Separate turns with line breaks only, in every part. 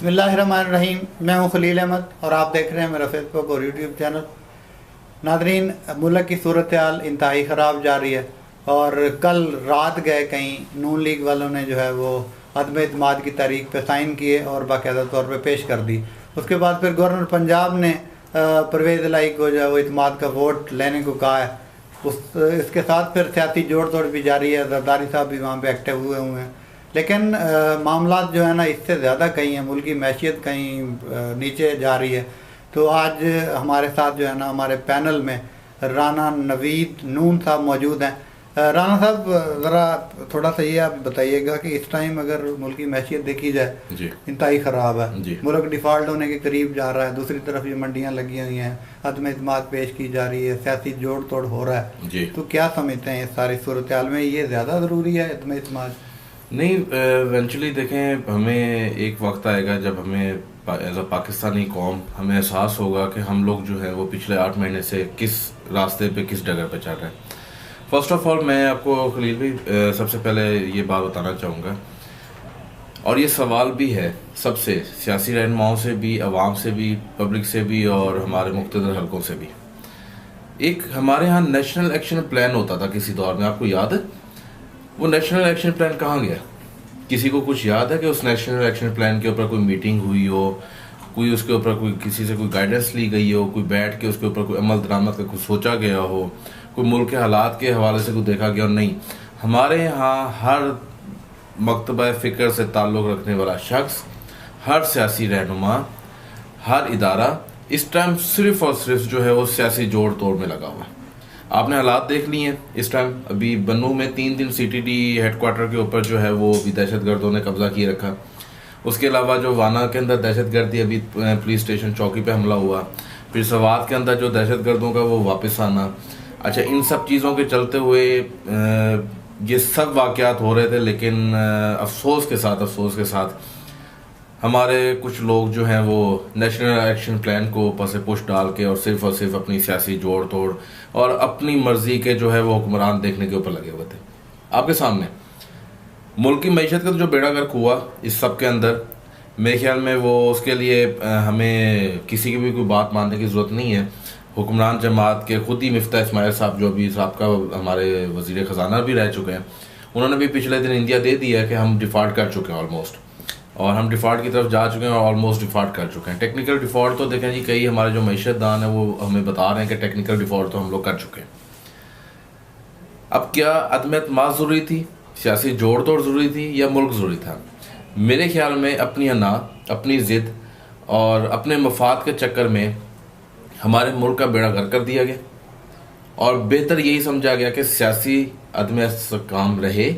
बिस्मिल्लाहिर्रहमानिर्रहीम। मैं हूं खलील अहमद और आप देख रहे हैं मेरा फेसबुक और यूट्यूब चैनल। नादरीन, मुल्क की सूरत हाल इंतहाई ख़राब जा रही है और कल रात गए कहीं नून लीग वालों ने जो है वो अदम एतमाद की तारीख पे साइन किए और बाकायदा तौर पे पेश कर दी। उसके बाद फिर गवर्नर पंजाब ने परवेज़ इलाही को जो है वो एतमाद का वोट लेने को कहा है। इसके साथ फिर सियासी जोड़ तोड़ भी जारी है। जरदारी साहब भी वहाँ पे एक्टिव हुए हैं, लेकिन मामलात जो है ना इससे ज़्यादा कहीं है। मुल्क की मैशियत कहीं नीचे जा रही है। तो आज हमारे साथ जो है ना हमारे पैनल में राना नवीद नून साहब मौजूद हैं। राना साहब, ज़रा थोड़ा सा ये आप बताइएगा कि इस टाइम अगर मुल्क की मैशियत देखी जाए इंतहाई ख़राब है, मुल्क डिफ़ॉल्ट होने के करीब जा रहा है, दूसरी तरफ ये मंडियाँ लगी हुई हैं, अदम एतमाद पेश की जा रही है, सियासी जोड़ तोड़ हो रहा है, तो क्या समझते हैं इस सारी सूरत हाल में ये ज़्यादा ज़रूरी है अदम एतमाद?
नहीं, इवेंचुअली देखें, हमें एक वक्त आएगा जब हमें एज अ पाकिस्तानी कौम हमें एहसास होगा कि हम लोग जो है वो पिछले 8 महीने से किस रास्ते पे किस डगर पे चल रहे हैं। फर्स्ट ऑफ ऑल मैं आपको खलील भाई सबसे पहले ये बात बताना चाहूँगा, और ये सवाल भी है सबसे, सियासी रहनुमाओं से भी, अवाम से भी, पब्लिक से भी और हमारे मुख्तलिफ हलकों से भी। एक हमारे यहाँ नेशनल एक्शन प्लान होता था किसी दौर में, आपको याद है? वो नेशनल एक्शन प्लान कहाँ गया? किसी को कुछ याद है कि उस नेशनल एक्शन प्लान के ऊपर कोई मीटिंग हुई हो, कोई उसके ऊपर कोई किसी से कोई गाइडेंस ली गई हो, कोई बैठ के उसके ऊपर कोई अमल दरामद का कुछ सोचा गया हो, कोई मुल्क के हालात के हवाले से कुछ देखा गया हो? नहीं। हमारे यहाँ हर मकतबा फ़िक्र से ताल्लुक़ रखने वाला शख्स, हर सियासी रहनुमा, हर इदारा इस टाइम सिर्फ़ और सिर्फ जो है वो सियासी जोड़ तोड़ में लगा हुआ है। आपने हालात देख लिए हैं इस टाइम। अभी बन्नू में 3 दिन CTD हेडक्वार्टर के ऊपर जो है वो भी दहशतगर्दों ने कब्जा किए रखा। उसके अलावा जो वाना के अंदर दहशतगर्दी, अभी पुलिस स्टेशन चौकी पे हमला हुआ, फिर सवात के अंदर जो दहशतगर्दों का वो वापस आना। अच्छा, इन सब चीज़ों के चलते हुए ये सब वाक़यात हो रहे थे, लेकिन अफसोस के साथ हमारे कुछ लोग जो हैं वो नेशनल एक्शन प्लान को ऊपर से पुश डाल के और सिर्फ अपनी सियासी जोड़ तोड़ और अपनी मर्जी के जो है वो हुक्मरान देखने के ऊपर लगे हुए थे। आपके सामने मुल्क की मैशत का जो बेड़ा गर्क हुआ इस सब के अंदर, मेरे ख्याल में वो उसके लिए हमें किसी की भी कोई बात मानने की ज़रूरत नहीं है। हुक्मरान जमात के खुद ही मिफ्ता इस्माइल साहब, जो अभी साहब का हमारे वज़ीर ख़जाना भी रह चुके हैं, उन्होंने भी पिछले दिन इंडिया दे दिया है कि हम डिफ़ॉल्ट कर चुके हैं ऑलमोस्ट, और हम डिफ़ॉल्ट की तरफ जा चुके हैं और ऑलमोस्ट डिफ़ॉल्ट कर चुके हैं। टेक्निकल डिफ़ॉल्ट तो देखें जी, कई हमारे जो मैशतदान है वो हमें बता रहे हैं कि टेक्निकल डिफ़ॉल्ट तो हम लोग कर चुके हैं। अब क्या अदम एतमाद ज़रूरी थी, सियासी जोड़ तोड़ ज़रूरी थी, या मुल्क ज़रूरी था? मेरे ख्याल में अपनी अना, अपनी ज़िद और अपने मफाद के चक्कर में हमारे मुल्क का बेड़ा गर्क कर दिया गया, और बेहतर यही समझा गया कि सियासी अदम इस्तेहकाम रहे,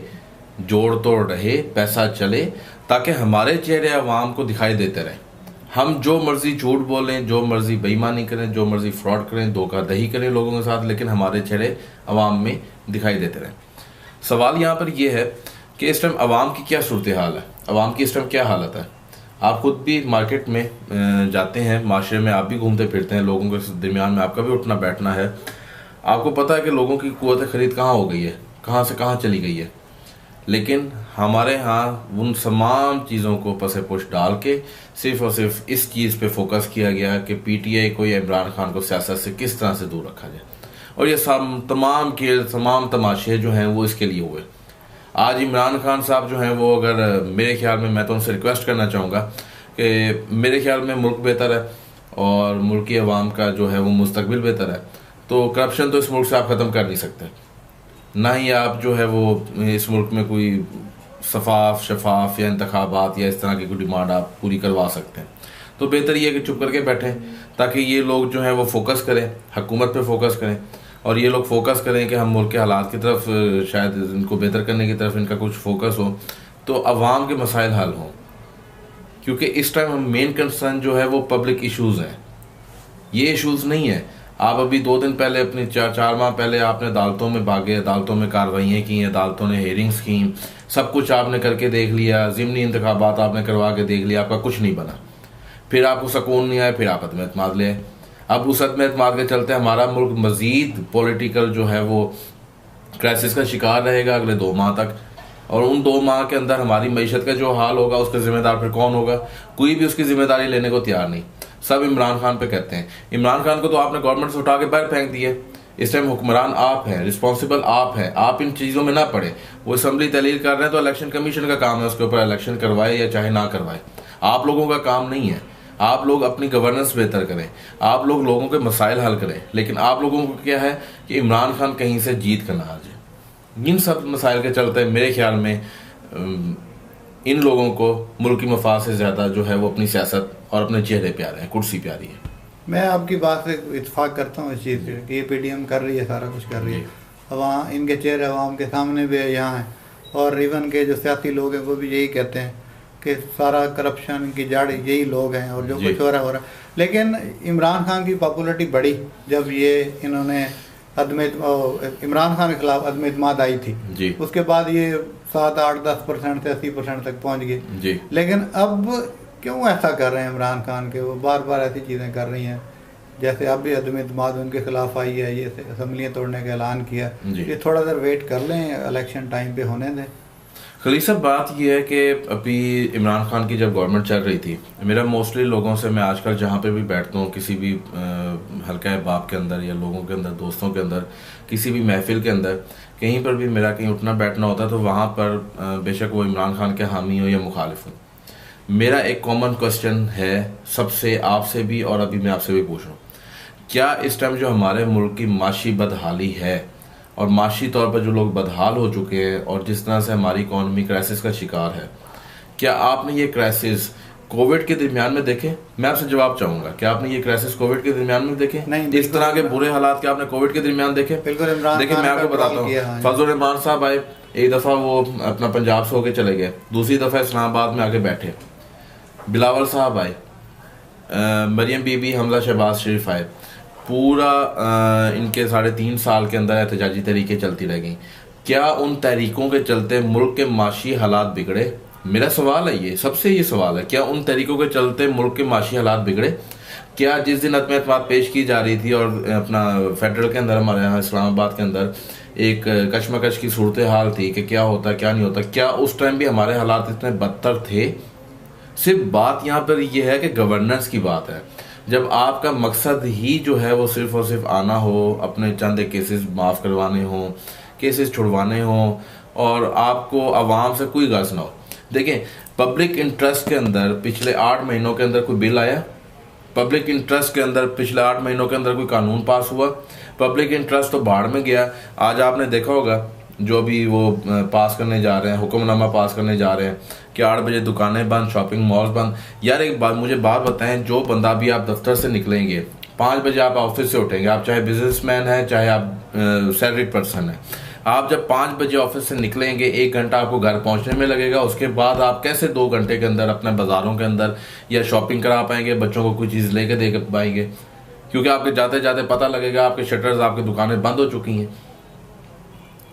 जोड़ तोड़ रहे, पैसा चले, ताकि हमारे चेहरे अवाम को दिखाई देते रहें। हम जो मर्ज़ी झूठ बोलें, जो मर्ज़ी बेईमानी करें, जो मर्ज़ी फ्रॉड करें, धोखाधड़ी करें लोगों के साथ, लेकिन हमारे चेहरे अवाम में दिखाई देते रहें। सवाल यहाँ पर यह है कि इस टाइम अवाम की क्या सूरत हाल है, अवाम की इस टाइम क्या हालत है? आप खुद भी मार्केट में जाते हैं, माशरे में आप भी घूमते फिरते हैं, लोगों के दरमियान में आपका भी उठना बैठना है। आपको पता है कि लोगों की क़ुव्वत ख़रीद कहाँ हो गई है, कहाँ से कहाँ चली गई है। लेकिन हमारे यहाँ उन तमाम चीज़ों को पसे पुश डाल के सिर्फ और सिर्फ इस चीज़ पे फोकस किया गया कि PTI को या इमरान खान को सियासत से किस तरह से दूर रखा जाए, और ये तमाम खेल, तमाम तमाशे जो हैं वो इसके लिए हुए। आज इमरान खान साहब जो हैं वो, अगर मेरे ख्याल में, मैं तो उनसे रिक्वेस्ट करना चाहूँगा कि मेरे ख्याल में मुल्क बेहतर है और मुल्क की अवाम का जो है वो मुस्तकबिल बेहतर है, तो करप्शन तो इस मुल्क से आप ख़त्म कर नहीं सकते, ना ही आप जो है वो इस मुल्क में कोई शफाफ या इंतखाबात या इस तरह की कोई डिमांड आप पूरी करवा सकते हैं। तो बेहतर ये है कि चुप करके बैठें, ताकि ये लोग जो हैं वो फोकस करें, हुकूमत पे फोकस करें, और ये लोग फोकस करें कि हम मुल्क के हालात की तरफ, शायद इनको बेहतर करने की तरफ इनका कुछ फोकस हो, तो अवाम के मसाइल हल हों। क्योंकि इस टाइम हम मेन कंसर्न जो है वो पब्लिक इशूज़ हैं, ये इशूज़ नहीं है। आप अभी 2 दिन पहले, अपनी 4 माह पहले आपने अदालतों में भागे, अदालतों में कार्रवाइयाँ की, अदालतों ने हेयरिंग्स की, सब कुछ आपने करके देख लिया, ज़िमनी इंतखाबात आपने करवा के देख लिया, आपका कुछ नहीं बना। फिर आपको सुकून नहीं आया, फिर आप अदम एतमाद ले आए। अब उस अदम एतमाद के चलते हमारा मुल्क मज़ीद पॉलिटिकल जो है वो क्राइसिस का शिकार रहेगा अगले 2 माह तक। और उन 2 माह के अंदर हमारी मईशत का जो हाल होगा उसका जिम्मेदार फिर कौन होगा? कोई भी उसकी जिम्मेदारी लेने को तैयार नहीं, सब इमरान खान पे कहते हैं। इमरान खान को तो आपने गवर्नमेंट से उठा के बाहर फेंक दिए। इस टाइम हुक्मरान आप हैं, रिस्पॉन्सिबल आप हैं, आप इन चीज़ों में ना पड़े। वो असम्बली तहलील कर रहे हैं तो इलेक्शन कमीशन का काम है उसके ऊपर इलेक्शन करवाए या चाहे ना करवाए, आप लोगों का काम नहीं है। आप लोग अपनी गवर्नेंस बेहतर करें, आप लोग लोगों के मसाइल हल करें, लेकिन आप लोगों को क्या है कि इमरान खान कहीं से जीत कर ना आ जाए। इन सब मसाइल के चलते मेरे ख्याल में इन लोगों को मुल्क की मफाद से ज़्यादा जो है वो अपनी सियासत और अपने चेहरे प्यारे हैं, कुर्सी प्यारी है।
मैं आपकी बात से इत्तेफाक करता हूँ इस चीज़ से कि ये पीडीएम कर रही है, सारा कुछ कर रही है। वहाँ इनके चेहरे अवाम के सामने भी है, यहाँ हैं, और इवन के जो सियासी लोग हैं वो भी यही कहते हैं कि सारा करप्शन की जड़ यही लोग हैं और जो कुछ हो रहा है। लेकिन इमरान खान की पॉपुलरिटी बढ़ी जब ये इन्होंने इमरान खान के खिलाफ अदम इत्मीद आई थी, उसके बाद ये 7, 8, 10% से 80% तक पहुँच गए। लेकिन अब क्यों ऐसा कर रहे हैं इमरान खान के? वो बार बार ऐसी चीज़ें कर रही हैं, जैसे अब भी अदम इत्मीद उनके खिलाफ आई है, ये असम्बलियाँ तोड़ने का ऐलान किया। ये थोड़ा देर वेट कर लें, इलेक्शन टाइम पे होने दें।
खलील साहब, बात यह है कि अभी इमरान खान की जब गवर्नमेंट चल रही थी, मेरा मोस्टली लोगों से, मैं आजकल जहाँ पे भी बैठता हूँ, किसी भी हल्का बाप के अंदर या लोगों के अंदर, दोस्तों के अंदर, किसी भी महफिल के अंदर, कहीं पर भी मेरा कहीं उठना बैठना होता है तो वहाँ पर बेशक वो इमरान खान के हामी हो या मुखालिफ हो, मेरा एक कॉमन क्वेश्चन है सबसे, आपसे भी और अभी मैं आपसे भी पूछ रहा हूँ, क्या इस टाइम जो हमारे मुल्क की माशी बदहाली है और माशी तौर पर जो लोग बदहाल हो चुके हैं और जिस तरह से हमारी इकॉनमी क्राइसिस का शिकार है, क्या आपने ये क्राइसिस कोविड के दरमियान में देखे? मैं आपसे जवाब चाहूंगा, क्या आपने ये क्राइसिस कोविड के दरमियान में देखे?
नहीं,
इस तरह के बुरे हालात क्या आपने कोविड के दरमियान देखे?
बिल्कुल। इमरान
देखिए, मैं आपको बताता हूँ, फजल रहमान साहब आए, एक दफ़ा वो अपना पंजाब से होके चले गए, दूसरी दफ़ा इस्लामाबाद में आके बैठे। बिलावल साहब आए, मरियम बीबी, हमजा शहबाज शरीफ आए, पूरा इनके 3.5 साल के अंदर एहतजाजी तहरीकें चलती रह गई। क्या उन तहरीकों के चलते मुल्क के माशी हालात बिगड़े? मेरा सवाल है, ये सबसे ये सवाल है, क्या उन तहरीकों के चलते मुल्क के माशी हालात बिगड़े? क्या जिस दिन अदम इत्मीद पेश की जा रही थी और अपना फेडरल के अंदर, हमारे यहाँ इस्लामाबाद के अंदर एक कशमकश की सूरत हाल थी कि क्या होता क्या नहीं होता, क्या उस टाइम भी हमारे हालात इतने बदतर थे? सिर्फ बात यहाँ पर यह है कि गवर्नेंस की बात है। जब आपका मकसद ही जो है वो सिर्फ और सिर्फ आना हो, अपने चंद केसेस माफ़ करवाने हों, केसेस छुड़वाने हों और आपको आवाम से कोई गर्ज ना हो। देखें, पब्लिक इंटरेस्ट के अंदर पिछले 8 महीनों के अंदर कोई बिल आया? पब्लिक इंटरेस्ट के अंदर पिछले 8 महीनों के अंदर कोई कानून पास हुआ? पब्लिक इंटरेस्ट तो बाढ़ में गया। आज आपने देखा होगा जो भी वो पास करने जा रहे हैं, हुक्मनामा पास करने जा रहे हैं कि 8 बजे दुकानें बंद, शॉपिंग मॉल्स बंद। यार एक बात मुझे बात बताएं, जो बंदा भी आप दफ्तर से निकलेंगे, 5 बजे आप ऑफिस से उठेंगे, आप चाहे बिजनेसमैन है चाहे आप सैलरीड पर्सन है, आप जब 5 बजे ऑफिस से निकलेंगे 1 घंटा आपको घर पहुंचने में लगेगा। उसके बाद आप कैसे 2 घंटे के अंदर अपने बाजारों के अंदर या शॉपिंग करा पाएंगे, बच्चों को कोई चीज़ लेके दे पाएंगे? क्योंकि आपके जाते जाते पता लगेगा आपके शटर्स, आपकी दुकानें बंद हो चुकी हैं।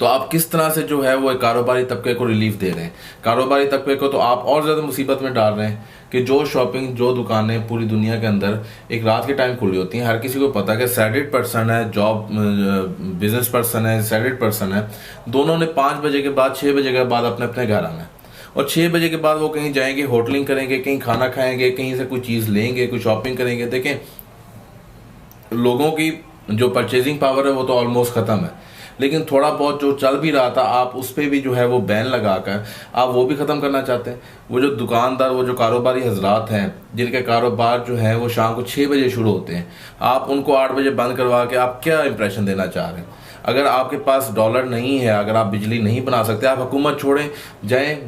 तो आप किस तरह से जो है वो एक कारोबारी तबके को रिलीफ दे रहे हैं? कारोबारी तबके को तो आप और ज़्यादा मुसीबत में डाल रहे हैं कि जो शॉपिंग, जो दुकानें पूरी दुनिया के अंदर एक रात के टाइम खुली होती हैं, हर किसी को पता है कि सैलरीड पर्सन है, जॉब बिजनेस पर्सन है, सैलरीड पर्सन है, दोनों ने 5 बजे के बाद 6 बजे के बाद अपने अपने घर आना है और 6 बजे के बाद वो कहीं जाएंगे, होटलिंग करेंगे, कहीं खाना खाएंगे, कहीं से कोई चीज़ लेंगे, कोई शॉपिंग करेंगे। देखें, लोगों की जो परचेजिंग पावर है वो तो ऑलमोस्ट ख़त्म है, लेकिन थोड़ा बहुत जो चल भी रहा था आप उस पर भी जो है वो बैन लगाकर आप वो भी ख़त्म करना चाहते हैं। वो जो दुकानदार, वो जो कारोबारी हजरात हैं जिनके कारोबार जो है वो शाम को 6 बजे शुरू होते हैं, आप उनको 8 बजे बंद करवा के आप क्या इंप्रेशन देना चाह रहे हैं? अगर आपके पास डॉलर नहीं है, अगर आप बिजली नहीं बना सकते, आप हुकूमत छोड़ें, जाएँ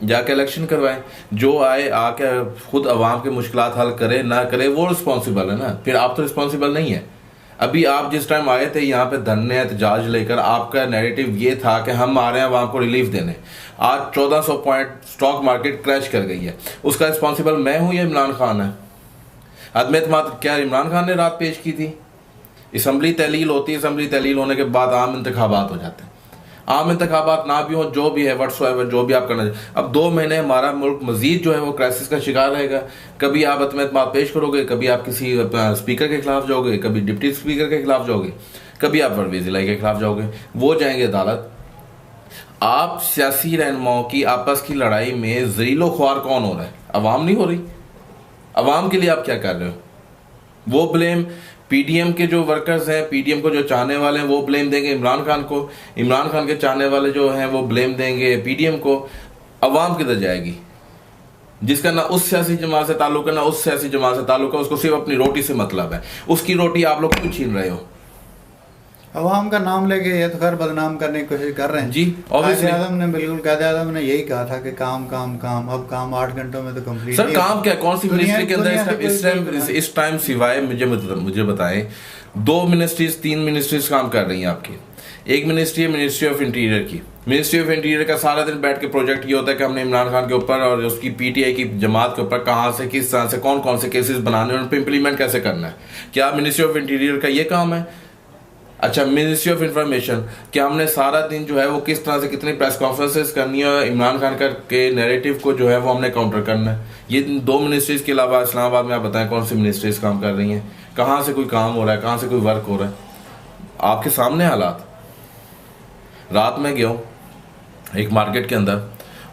जाके इलेक्शन करवाएं, जो आए आके खुद अवाम की मुश्किलात हल करे ना करे वो रिस्पॉन्सिबल है ना, फिर आप तो रिस्पॉन्सिबल नहीं है। अभी आप जिस टाइम आए थे यहाँ पे धरने एहतजाज लेकर, आपका नैरेटिव ये था कि हम आ रहे हैं अवाम को रिलीफ देने। आज 1400 पॉइंट स्टॉक मार्केट क्रैश कर गई है, उसका रिस्पॉन्सिबल मैं हूँ या इमरान खान है? अदम इत्मीद क्या इमरान खान ने रात पेश की थी? असम्बली तहलील होती है, असम्बली तहलील होने के बाद आम इंतखाबात हो जाते हैं, आम इंतखाबात ना भी हो, जो भी है व्हाट्सएवर जो भी आप करना चाहिए। अब 2 महीने हमारा मुल्क मजीद जो है वो क्राइसिस का शिकार रहेगा। कभी आप अदम इत्मीद पेश करोगे, कभी आप किसी स्पीकर के खिलाफ जाओगे, कभी डिप्टी स्पीकर के खिलाफ जाओगे, कभी आप परवेज़ इलाही के खिलाफ जाओगे, वो जाएंगे अदालत। आप सियासी रहनुमाओं की आपस की लड़ाई में जरीलो ख्वार कौन हो रहा है? अवाम नहीं हो रही। अवाम के लिए आप क्या कर रहे हो? वो ब्लेम पीडीएम के जो वर्कर्स हैं, पीडीएम को जो चाहने वाले हैं, वो ब्लेम देंगे इमरान खान को। इमरान खान के चाहने वाले जो हैं वो ब्लेम देंगे पीडीएम को। अवाम किधर जाएगी? जिसका ना उस सियासी जमात से ताल्लुक है ना उस सियासी जमात से ताल्लुक है, उसको सिर्फ अपनी रोटी से मतलब है। उसकी रोटी आप लोग क्यों छीन रहे हो?
अवाम का नाम लेके ये तो खैर बदनाम करने की कोशिश कर रहे हैं
जी।
कायदे आज़म ने, बिल्कुल कायदे आज़म ने यही कहा था कि काम काम काम। अब काम 8 घंटों में तो कंप्लीट।
सर काम क्या, कौन सी मिनिस्ट्री के अंदर इस टाइम सिवाय मुझे बताएं 2 मिनिस्ट्रीज 3 मिनिस्ट्रीज काम कर रही हैं आपकी। एक मिनिस्ट्री है मिनिस्ट्री ऑफ इंटीरियर की। मिनिस्ट्री ऑफ इंटीरियर का सारा दिन बैठ के प्रोजेक्ट ये होता है कि हमने इमरान खान के ऊपर और उसकी पीटीआई की जमात के ऊपर कहां से किस तरह से कौन कौन से केसेस बनाने और उन पर इंप्लीमेंट कैसे करना है। क्या मिनिस्ट्री ऑफ इंटीरियर का ये काम है? अच्छा, मिनिस्ट्री ऑफ इंफॉर्मेशन, क्या हमने सारा दिन जो है वो किस तरह से कितनी प्रेस कॉन्फ्रेंसेस करनी है, इमरान खान के नैरेटिव को जो है वो हमने काउंटर करना है। ये 2 मिनिस्ट्रीज के अलावा इस्लामाबाद में आप बताएं कौन सी मिनिस्ट्रीज काम कर रही हैं? कहाँ से कोई काम हो रहा है? कहाँ से कोई वर्क हो रहा है? आपके सामने हालात। रात में गया एक मार्केट के अंदर,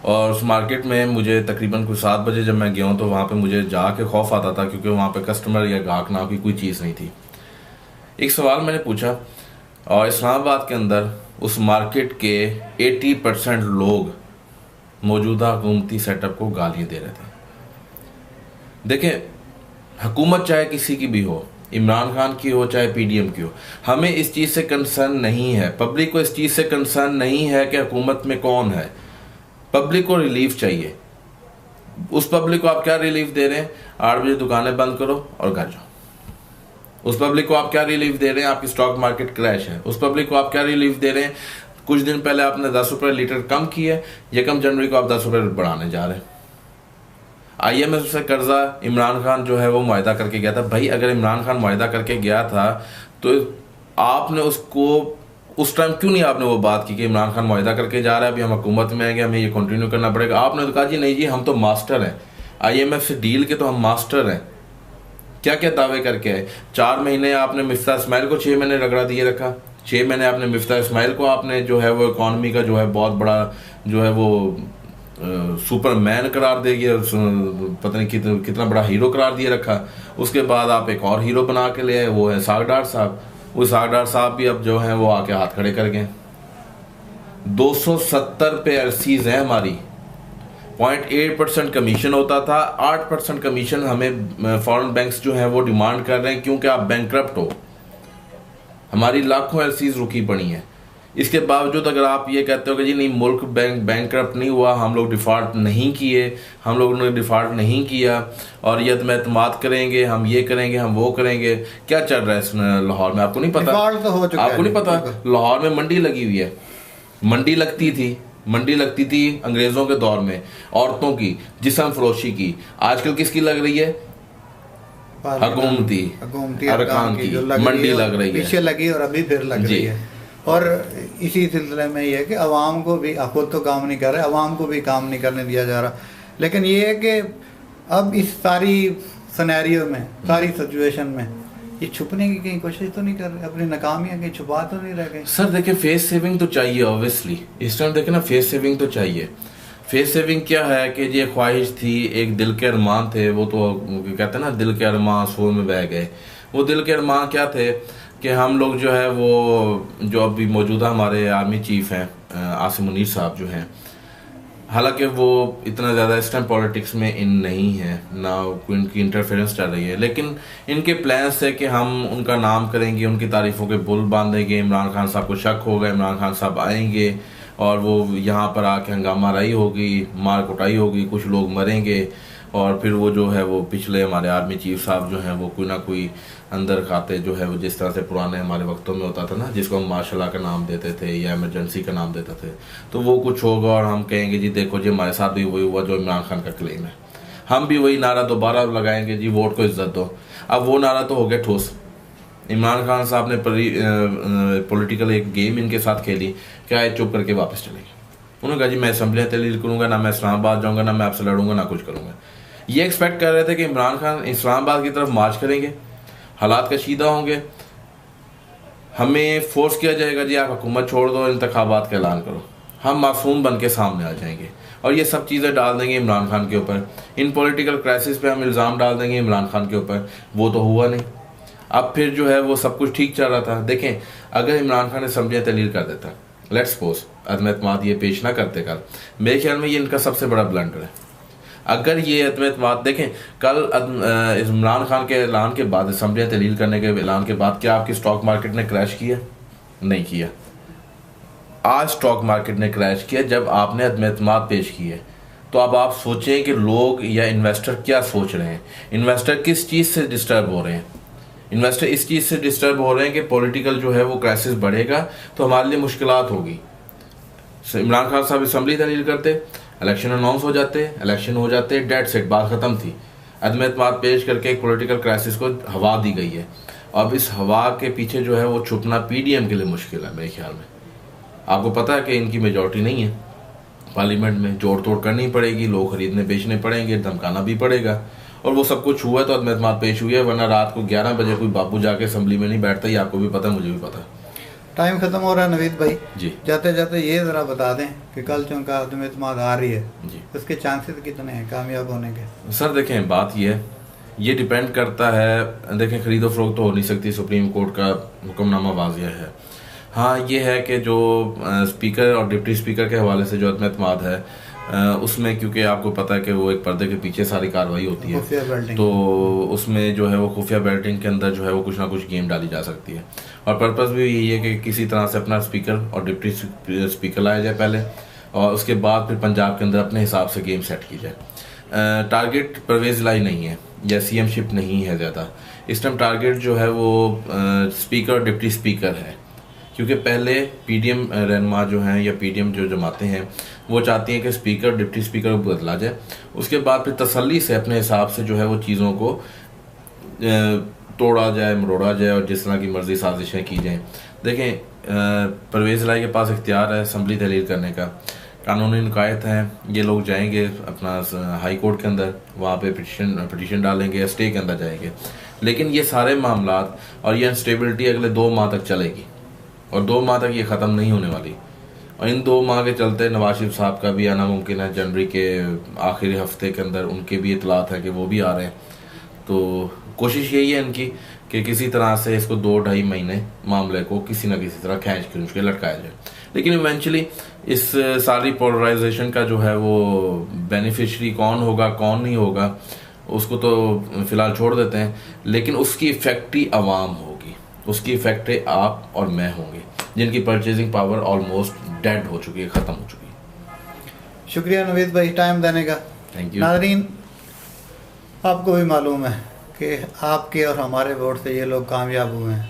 और उस मार्केट में मुझे तकरीबन कुछ 7 बजे जब मैं गया तो वहाँ पे मुझे जाके खौफ आता था, क्योंकि वहाँ पे कस्टमर या ग्राहक नाम की कोई चीज़ नहीं थी। एक सवाल मैंने पूछा, और इस्लामाबाद के अंदर उस मार्केट के 80% लोग मौजूदा हुकूमती सेटअप को गालियाँ दे रहे थे। देखें, हुकूमत चाहे किसी की भी हो, इमरान खान की हो चाहे पीडीएम की हो, हमें इस चीज़ से कंसर्न नहीं है। पब्लिक को इस चीज़ से कंसर्न नहीं है कि हुकूमत में कौन है। पब्लिक को रिलीफ चाहिए। उस पब्लिक को आप क्या रिलीफ दे रहे हैं? 8 बजे दुकानें बंद करो और घर जाओ। उस पब्लिक को आप क्या रिलीफ दे रहे हैं? आपकी स्टॉक मार्केट क्रैश है। उस पब्लिक को आप क्या रिलीफ दे रहे हैं? कुछ दिन पहले आपने 10 रुपये लीटर कम किए, 1 जनवरी को आप 10 रुपये बढ़ाने जा रहे हैं। IMF से कर्जा इमरान खान जो है वो मुआहदा करके गया था। भाई, अगर इमरान खान मुआहदा करके गया था तो आपने उसको उस टाइम क्यों नहीं आपने वो बात की कि इमरान खान मुआहदा करके जा रहा है, अभी हम हुकूमत में आएंगे, हमें ये कंटिन्यू करना पड़ेगा। आपने तो कहा जी नहीं जी, हम तो मास्टर हैं, IMF से डील के तो हम मास्टर हैं। क्या क्या दावे करके आए? 4 महीने आपने मिफ्ता इस्माइल को 6 महीने रगड़ा दिए रखा। 6 महीने आपने मिफ्ता इस्माइल को आपने जो है वो इकॉनमी का जो है बहुत बड़ा जो है वो सुपरमैन करार दे गया, पता नहीं कितना बड़ा हीरो करार दिए रखा। उसके बाद आप एक और हीरो बना के ले आए, वो है सागडार साहब। वो सागडार साहब भी अब जो है वो आके हाथ खड़े कर गए। 270 पे एलसीज है हमारी। 0.8% कमीशन होता था, 8% कमीशन हमें फॉरेन बैंक्स जो है वो डिमांड कर रहे हैं, क्योंकि आप बैंकक्रप्ट हो। हमारी लाखों एलसीज रुकी पड़ी हैं। इसके बावजूद अगर आप ये कहते हो कि जी नहीं, मुल्क बैंकक्रप्ट नहीं हुआ, हम लोग डिफ़ॉल्ट नहीं किए, हम लोगों ने डिफ़ॉल्ट नहीं किया और ये में एतमाद करेंगे, हम ये करेंगे, हम वो करेंगे। क्या चल रहा है इस लाहौर में? आपको नहीं पता?
तो हो चुका
आपको नहीं पता? लाहौर में मंडी लगी हुई है। मंडी लगती थी अंग्रेजों के दौर में, औरतों की, जिस्म फरोशी की। आजकल किसकी लग रही है? हुकूमती अरकान की मंडी लग रही है,
पीछे लगी और अभी फिर लग रही है। और इसी सिलसिले में ये है कि अवाम को भी, खुद तो काम नहीं कर रहे, अवाम को भी काम नहीं करने दिया जा रहा। लेकिन ये है कि अब इस सारी सिनेरियो में, सारी सिचुएशन में ये छुपने की कहीं कोशिश तो नहीं कर रहे, अपनी नाकामियां कहीं छुपा तो नहीं रह गए? सर
देखिए, फेस सेविंग तो चाहिए ऑब्वियसली। इस टाइम देखे ना, फेस सेविंग तो चाहिए। फेस सेविंग क्या है कि ये ख्वाहिश थी, एक दिल के अरमान थे, वो तो कहते हैं ना दिल के अरमान सोर में बह गए। वो दिल के अरमान क्या थे कि हम लोग जो है वो जो अभी मौजूदा हमारे आर्मी चीफ हैं आसिम मुनीर साहब जो हैं, हालांकि वो इतना ज़्यादा इस टाइम पॉलिटिक्स में इन नहीं है, ना इनकी इंटरफेरेंस चल रही है, लेकिन इनके प्लान्स है कि हम उनका नाम करेंगे, उनकी तारीफ़ों के बुल बांधेंगे। इमरान खान साहब को शक होगा, इमरान खान साहब आएंगे और वो यहाँ पर आके हंगामा राई होगी, मार कुटाई होगी, कुछ लोग मरेंगे और फिर वो जो है वो पिछले हमारे आर्मी चीफ साहब जो हैं वो कोई ना कोई अंदर खाते जो है वो जिस तरह से पुराने हमारे वक्तों में होता था ना, जिसको हम मार्शल का नाम देते थे या इमरजेंसी का नाम देते थे, तो वो कुछ होगा और हम कहेंगे जी देखो जी हमारे साथ भी वही हुआ जो इमरान खान का क्लेम है। हम भी वही नारा दोबारा लगाएंगे जी वोट को इज्जत दो। अब वो नारा तो हो गया ठोस। इमरान खान साहब ने पॉलिटिकल एक गेम इनके साथ खेली, क्या है, चुप करके वापस चले गए। उन्होंने कहा जी मैं असम्बलियाँ तहलील करूँगा, ना मैं इस्लामाबाद जाऊँगा, ना मैं आपसे लड़ूंगा, ना कुछ करूँगा। ये एक्सपेक्ट कर रहे थे कि इमरान खान इस्लामाबाद की तरफ मार्च करेंगे, हालात कशीदा होंगे, हमें फोर्स किया जाएगा जी आप हुकूमत छोड़ दो, इंतखाबात का ऐलान करो। हम मासूम बन के सामने आ जाएंगे और ये सब चीज़ें डाल देंगे इमरान खान के ऊपर। इन पॉलिटिकल क्राइसिस पे हम इल्ज़ाम डाल देंगे इमरान खान के ऊपर, वो तो हुआ नहीं। अब फिर जो है वो सब कुछ ठीक चल रहा था। देखें, अगर इमरान खान असम्बलियाँ तहलील कर देता, लेट्स सपोज अदम एतमाद ये पेश ना करते कल, मेरे ख्याल में ये इनका सबसे बड़ा ब्लंडर है। अगर ये अदम एतमाद देखें, कल इमरान खान के ऐलान के बाद, असम्बलियाँ तहलील करने के ऐलान के बाद, क्या आपकी स्टॉक मार्केट ने क्रैश किया? नहीं किया। आज स्टॉक मार्केट ने क्रैश किया जब आपने अदम एतमाद पेश की है। तो अब आप सोचें कि लोग या इन्वेस्टर क्या सोच रहे हैं। इन्वेस्टर किस चीज़ से डिस्टर्ब हो रहे हैं? इन्वेस्टर इस चीज़ से डिस्टर्ब हो रहे हैं कि पॉलिटिकल जो है वो क्राइसिस बढ़ेगा तो हमारे लिए मुश्किलात होगी। इमरान खान साहब असम्बली तहलील करते, इलेक्शन अनाउंस हो जाते, इलेक्शन हो जाते, डेट सेट, बात ख़त्म थी। अदम एतमाद पेश करके एक पॉलिटिकल क्राइसिस को हवा दी गई है। अब इस हवा के पीछे जो है वो छुपना पीडीएम के लिए मुश्किल है मेरे ख्याल में। आपको पता है कि इनकी मेजॉरिटी नहीं है पार्लियामेंट में, जोड़ तोड़ करनी पड़ेगी, लोग खरीदने बेचने पड़ेंगे, धमकाना भी पड़ेगा, और वो सब कुछ हुआ तो अदम एतमाद पेश हुई है। वरना रात को 11 बजे कोई बापू जाके असम्बली में नहीं बैठता, ही आपको भी पता, मुझे भी पता।
टाइम खत्म हो रहा है नवीद भाई
जी,
जाते जाते ये ज़रा बता दें कि कल चूँकि अदम एतमाद आ रही है
जी,
उसके चांसेस कितने हैं कामयाब होने के?
सर देखें, बात ये डिपेंड करता है। देखें, खरीदो फरोख्त तो हो नहीं सकती, सुप्रीम कोर्ट का हुक्मनामा वाज़िया है। हाँ, ये है कि जो स्पीकर और डिप्टी स्पीकर के हवाले से जो अदम एतमाद है, उसमें क्योंकि आपको पता है कि वो एक पर्दे के पीछे सारी कार्रवाई होती है, तो उसमें जो है वो खुफिया बैल्टिंग के अंदर जो है वो कुछ ना कुछ गेम डाली जा सकती है। और पर्पस भी यही है कि किसी तरह से अपना स्पीकर और डिप्टी स्पीकर लाया जाए पहले, और उसके बाद फिर पंजाब के अंदर अपने हिसाब से गेम सेट की जाए। टारगेट परवेज़ लाई नहीं है या सीएमशिप नहीं है ज़्यादा, इस टाइम टारगेट जो है वो स्पीकर और डिप्टी स्पीकर है। क्योंकि पहले पीडीएम रहनुमा जो हैं या पीडीएम जो जमाते हैं वो चाहती हैं कि स्पीकर डिप्टी स्पीकर को बदला जाए, उसके बाद फिर तसल्ली से अपने हिसाब से जो है वो चीज़ों को तोड़ा जाए, मरोड़ा जाए और जिस तरह की मर्जी साजिशें की जाएं। देखें, परवेज़ लाई के पास इख्तियार है असम्बली तहलील करने का, कानूनी निकायत हैं, ये लोग जाएंगे अपना हाई कोर्ट के अंदर, वहाँ पे पिटिशन डालेंगे या स्टे के अंदर जाएंगे। लेकिन ये सारे मामलात और ये अनस्टेबिलिटी अगले 2 माह तक चलेगी और 2 माह तक ये ख़त्म नहीं होने वाली। और इन 2 माह के चलते नवाज शरीफ साहब का भी आना मुमकिन है, जनवरी के आखिरी हफ्ते के अंदर उनके भी इतलात है कि वो भी आ रहे हैं। तो कोशिश यही है इनकी कि किसी तरह से इसको 2-2.5 महीने मामले को किसी न किसी तरह खींच खींच के लटकाया जाए। लेकिन इवेंचुअली इस सारी पोलराइजेशन का जो है वो बेनिफिशरी कौन होगा कौन नहीं होगा उसको तो फ़िलहाल छोड़ देते हैं, लेकिन उसकी इफेक्ट आवाम होगी, उसकी इफेक्ट आप और मैं होंगे जिनकी परचेजिंग पावर ऑलमोस्ट डेड हो चुकी है, ख़त्म हो चुकी है।
शुक्रिया नवीद भाई टाइम देने का।
Thank you.
नाज़रीन, आपको भी मालूम है कि आपके और हमारे वोट से ये लोग कामयाब हुए हैं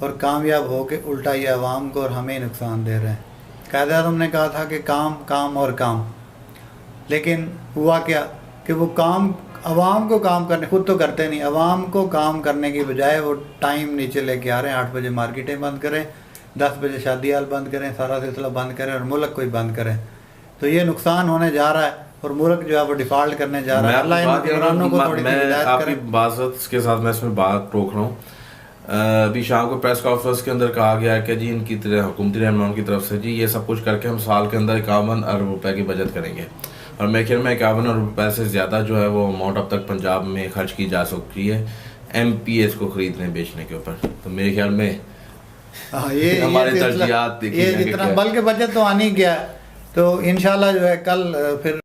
और कामयाब हो के उल्टा ये आवाम को और हमें ही नुकसान दे रहे हैं। कायदे-आज़म ने कहा था कि काम काम और काम, लेकिन हुआ क्या कि वो काम आवाम को काम करने, खुद तो करते नहीं, आवाम को काम करने की बजाय वो टाइम नीचे लेके आ रहे हैं। 8 बजे मार्केटें बंद करें, 10 बजे शादी हाल बंद करें, सारा सिलसिला बंद करें और मुल्क को ही बंद करें। तो ये नुकसान होने जा रहा है और मुल्क जो है वो डिफ़ॉल्ट करने जा रहा है। अल्लाह इन हुक्मरानों को थोड़ी सी हिदायत करे।
आपकी बात के साथ मैं इसमें बात रोक रहा हूँ। अभी शाम को प्रेस कॉन्फ्रेंस के अंदर कहा गया है कि जी इनकी हुकूमती रहनुमाओं की तरफ से जी ये सब कुछ करके हम साल के अंदर 51 अरब रुपए की बचत करेंगे, और मेरे ख्याल में 51 अरब रुपए से ज़्यादा जो है वो अमाउंट अब तक पंजाब में खर्च की जा सकती है MPS को खरीदने बेचने के ऊपर। तो मेरे ख्याल में
ये
हमारे तरजीहात
ये जितना बल्कि बचत तो आनी क्या, तो इंशाल्लाह जो है कल फिर